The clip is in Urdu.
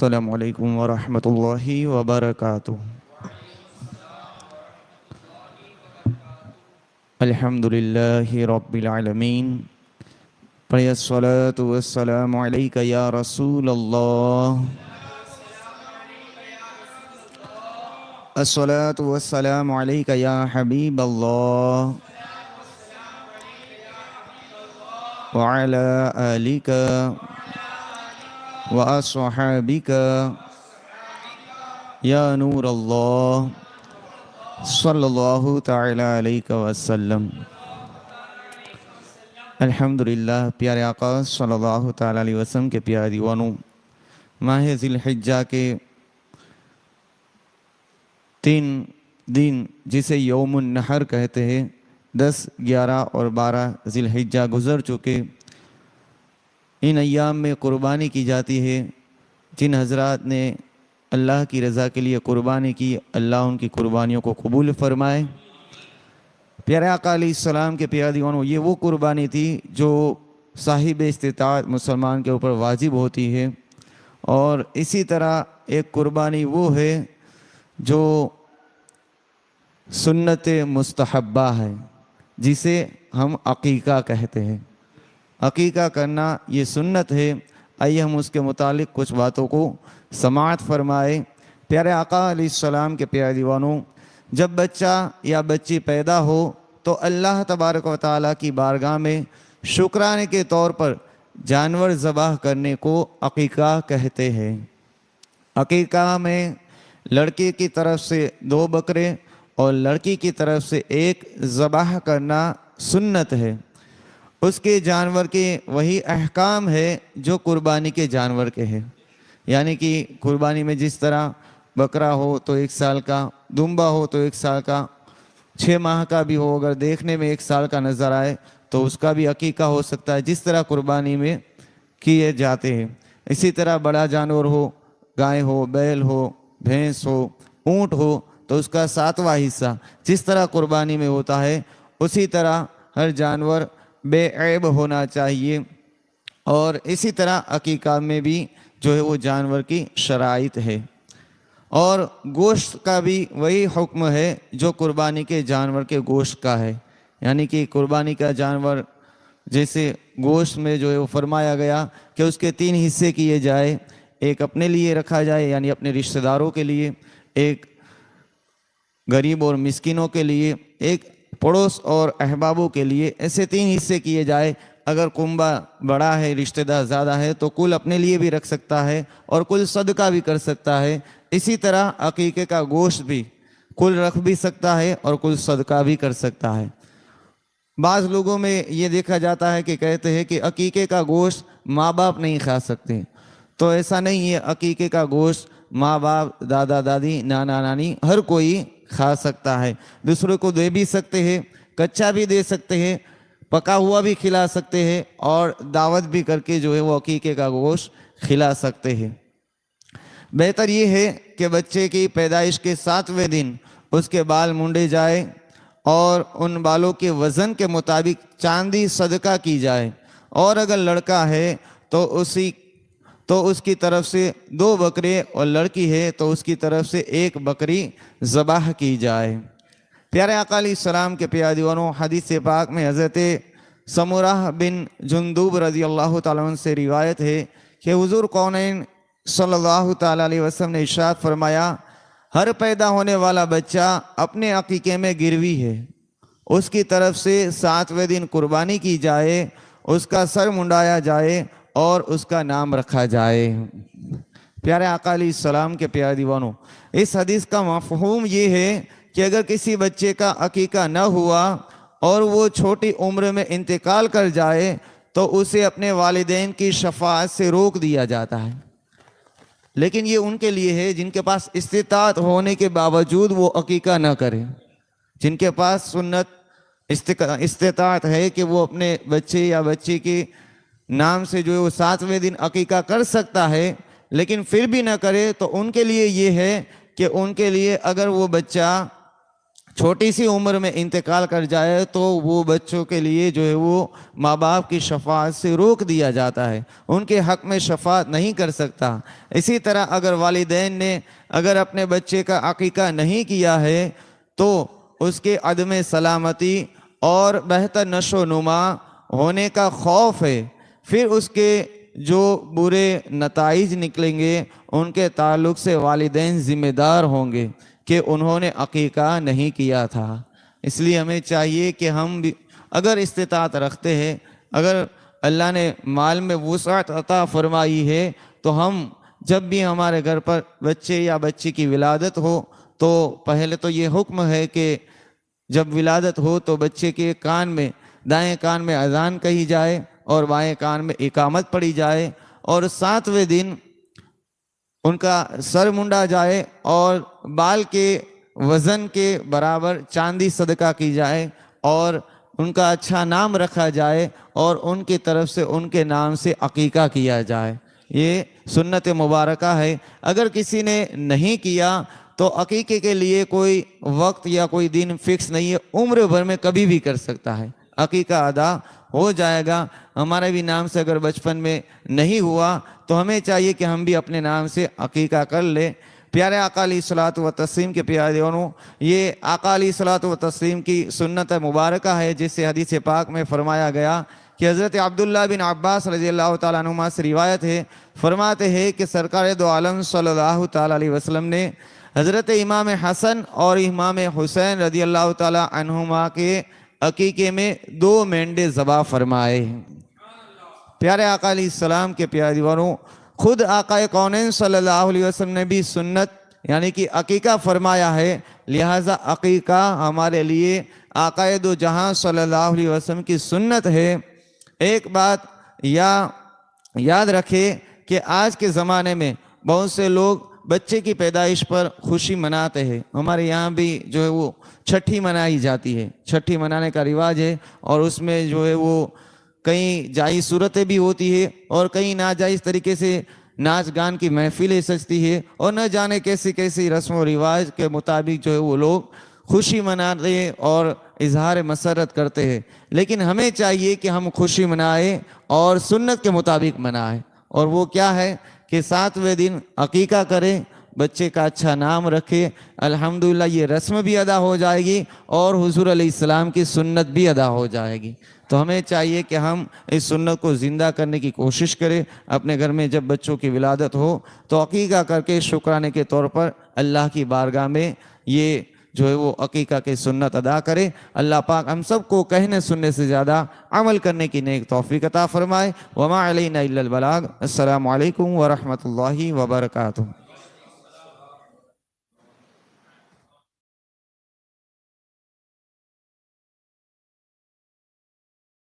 السلام علیکم ورحمۃ اللہ وبرکاتہ۔ الحمد للہ رب العالمین، پڑھیے الصلاۃ والسلام علیک یا رسول اللہ، الصلاۃ والسلام علیک یا حبیب اللہ، وعلی آلک وأصحابك یا نور اللہ صلی اللہ تعالی علیہ وسلم۔ الحمدللہ، پیارے آقا صلی اللہ تعالی علیہ وسلم کے پیارے دیوانوں، ماہ ذی الحجہ کے 3 دن جسے یوم النحر کہتے ہیں، 10، 11 اور 12 ذی الحجہ گزر چکے۔ ان ایام میں قربانی کی جاتی ہے۔ جن حضرات نے اللہ کی رضا کے لیے قربانی کی، اللہ ان کی قربانیوں کو قبول فرمائے۔ پیارے آقا علیہ السلام کے پیارے دیوانوں، یہ وہ قربانی تھی جو صاحب استطاعت مسلمان کے اوپر واجب ہوتی ہے، اور اسی طرح ایک قربانی وہ ہے جو سنت مستحبہ ہے، جسے ہم عقیقہ کہتے ہیں۔ عقیقہ کرنا یہ سنت ہے۔ آئیے ہم اس کے متعلق کچھ باتوں کو سماعت فرمائے۔ پیارے آقا علیہ السلام کے پیارے دیوانوں، جب بچہ یا بچی پیدا ہو تو اللہ تبارک و تعالیٰ کی بارگاہ میں شکرانے کے طور پر جانور ذبح کرنے کو عقیقہ کہتے ہیں۔ عقیقہ میں لڑکی کی طرف سے 2 بکرے اور لڑکی کی طرف سے 1 ذبح کرنا سنت ہے۔ اس کے جانور کے وہی احکام ہے جو قربانی کے جانور کے ہیں، یعنی کہ قربانی میں جس طرح بکرا ہو تو 1 سال کا، دمبا ہو تو 1 سال کا، 6 ماہ کا بھی ہو، اگر دیکھنے میں 1 سال کا نظر آئے تو اس کا بھی عقیقہ ہو سکتا ہے، جس طرح قربانی میں کیے جاتے ہیں۔ اسی طرح بڑا جانور ہو، گائے ہو، بیل ہو، بھینس ہو، اونٹ ہو، تو اس کا 7واں حصہ جس طرح قربانی میں ہوتا ہے، اسی طرح ہر جانور بے عیب ہونا چاہیے۔ اور اسی طرح عقیقہ میں بھی جو ہے وہ جانور کی شرائط ہے۔ اور گوشت کا بھی وہی حکم ہے جو قربانی کے جانور کے گوشت کا ہے، یعنی کہ قربانی کا جانور جیسے گوشت میں جو ہے وہ فرمایا گیا کہ اس کے 3 حصے کیے جائے، ایک اپنے لیے رکھا جائے یعنی اپنے رشتہ داروں کے لیے، ایک غریب اور مسکینوں کے لیے، ایک پڑوس اور احبابوں کے لیے، ایسے 3 حصے کیے جائے۔ اگر کنبہ بڑا ہے، رشتہ دار زیادہ ہے، تو کل اپنے لیے بھی رکھ سکتا ہے اور کل صدقہ بھی کر سکتا ہے۔ اسی طرح عقیقے کا گوشت بھی کل رکھ بھی سکتا ہے اور کل صدقہ بھی کر سکتا ہے۔ بعض لوگوں میں یہ دیکھا جاتا ہے کہ کہتے ہیں کہ عقیقے کا گوشت ماں باپ نہیں کھا سکتے، تو ایسا نہیں ہے۔ عقیقے کا گوشت ماں باپ، دادا دادی، نانا نانی ہر کوئی کھا سکتا ہے۔ دوسروں کو دے بھی سکتے ہیں، کچا بھی دے سکتے ہیں، پکا ہوا بھی کھلا سکتے ہیں، اور دعوت بھی کر کے جو ہے وہ عقیقے کا گوشت کھلا سکتے ہیں۔ بہتر یہ ہے کہ بچے کی پیدائش کے 7ویں دن اس کے بال مونڈے جائے اور ان بالوں کے وزن کے مطابق چاندی صدقہ کی جائے، اور اگر لڑکا ہے تو اس کی طرف سے 2 بکرے، اور لڑکی ہے تو اس کی طرف سے 1 بکری ذبح کی جائے۔ پیارے آقا علیہ السلام کے پیارے دیوانوں، حدیث پاک میں حضرت سمرہ بن جندب رضی اللہ تعالیٰ عنہ سے روایت ہے کہ حضور کونین صلی اللہ تعالیٰ علیہ وسلم نے ارشاد فرمایا، ہر پیدا ہونے والا بچہ اپنے عقیقے میں گروی ہے، اس کی طرف سے 7ویں دن قربانی کی جائے، اس کا سر منڈایا جائے اور اس کا نام رکھا جائے۔ پیارے آقا علیہ السلام کے پیارے دیوانوں، اس حدیث کا مفہوم یہ ہے کہ اگر کسی بچے کا عقیقہ نہ ہوا اور وہ چھوٹی عمر میں انتقال کر جائے تو اسے اپنے والدین کی شفاعت سے روک دیا جاتا ہے۔ لیکن یہ ان کے لیے ہے جن کے پاس استطاعت ہونے کے باوجود وہ عقیقہ نہ کریں، جن کے پاس سنت استطاعت ہے کہ وہ اپنے بچے یا بچی کے نام سے جو ہے وہ 7ویں دن عقیقہ کر سکتا ہے، لیکن پھر بھی نہ کرے، تو ان کے لیے یہ ہے کہ ان کے لیے اگر وہ بچہ چھوٹی سی عمر میں انتقال کر جائے تو وہ بچوں کے لیے جو ہے وہ ماں باپ کی شفاعت سے روک دیا جاتا ہے، ان کے حق میں شفاعت نہیں کر سکتا۔ اسی طرح اگر والدین نے اگر اپنے بچے کا عقیقہ نہیں کیا ہے تو اس کے عدم سلامتی اور بہتر نشو و نما ہونے کا خوف ہے، پھر اس کے جو برے نتائج نکلیں گے ان کے تعلق سے والدین ذمہ دار ہوں گے کہ انہوں نے عقیقہ نہیں کیا تھا۔ اس لیے ہمیں چاہیے کہ ہم بھی اگر استطاعت رکھتے ہیں، اگر اللہ نے مال میں وسعت عطا فرمائی ہے، تو ہم جب بھی ہمارے گھر پر بچے یا بچی کی ولادت ہو تو پہلے تو یہ حکم ہے کہ جب ولادت ہو تو بچے کے کان میں دائیں کان میں اذان کہی جائے اور بائیں کان میں اقامت پڑھی جائے، اور 7ویں دن ان کا سر منڈا جائے اور بال کے وزن کے برابر چاندی صدقہ کی جائے اور ان کا اچھا نام رکھا جائے اور ان کی طرف سے ان کے نام سے عقیقہ کیا جائے۔ یہ سنت مبارکہ ہے۔ اگر کسی نے نہیں کیا تو عقیقے کے لیے کوئی وقت یا کوئی دن فکس نہیں ہے، عمر بھر میں کبھی بھی کر سکتا ہے، عقیقہ ادا ہو جائے گا۔ ہمارے بھی نام سے اگر بچپن میں نہیں ہوا تو ہمیں چاہیے کہ ہم بھی اپنے نام سے عقیقہ کر لیں۔ پیارے آقا علیہ الصلوۃ والتسلیم کے پیاروں، یہ آقا علیہ الصلوۃ والتسلیم کی سنت مبارکہ ہے، جس سے حدیث پاک میں فرمایا گیا کہ حضرت عبداللہ بن عباس رضی اللہ تعالیٰ عنہما سے روایت ہے، فرماتے ہیں کہ سرکار دو عالم صلی اللہ تعالیٰ علیہ وسلم نے حضرت امام حسن اور امام حسین رضی اللہ تعالیٰ عنہما کے عقیقے میں 2 مینڈے ذبح فرمائے۔ پیارے آقا علیہ السلام کے پیارے دیواروں، خود آقا کونین صلی اللہ علیہ وسلم نے بھی سنت یعنی کہ عقیقہ فرمایا ہے، لہٰذا عقیقہ ہمارے لیے آقا دو جہاں صلی اللہ علیہ وسلم کی سنت ہے۔ ایک بات یاد رکھے کہ آج کے زمانے میں بہت سے لوگ بچے کی پیدائش پر خوشی مناتے ہیں۔ ہمارے یہاں بھی جو ہے وہ چھٹی منائی جاتی ہے، چھٹی منانے کا رواج ہے، اور اس میں جو ہے وہ کئی جائز صورتیں بھی ہوتی ہے اور کئی ناجائز طریقے سے ناچ گان کی محفلیں سجتی ہے، اور نہ جانے کیسی کیسی رسم و رواج کے مطابق جو ہے وہ لوگ خوشی مناتے ہیں اور اظہار مسرت کرتے ہیں۔ لیکن ہمیں چاہیے کہ ہم خوشی منائیں اور سنت کے مطابق منائیں، اور وہ کیا ہے کہ 7ویں دن عقیقہ کریں، بچے کا اچھا نام رکھے، الحمدللہ یہ رسم بھی ادا ہو جائے گی اور حضور علیہ السلام کی سنت بھی ادا ہو جائے گی۔ تو ہمیں چاہیے کہ ہم اس سنت کو زندہ کرنے کی کوشش کریں۔ اپنے گھر میں جب بچوں کی ولادت ہو تو عقیقہ کر کے شکرانے کے طور پر اللہ کی بارگاہ میں یہ جو ہے وہ عقیقہ کی سنت ادا کرے۔ اللہ پاک ہم سب کو کہنے سننے سے زیادہ عمل کرنے کی نیک توفیق عطا فرمائے۔ وما علینا الا البلاغ۔ السلام علیکم ورحمۃ اللہ وبرکاتہ۔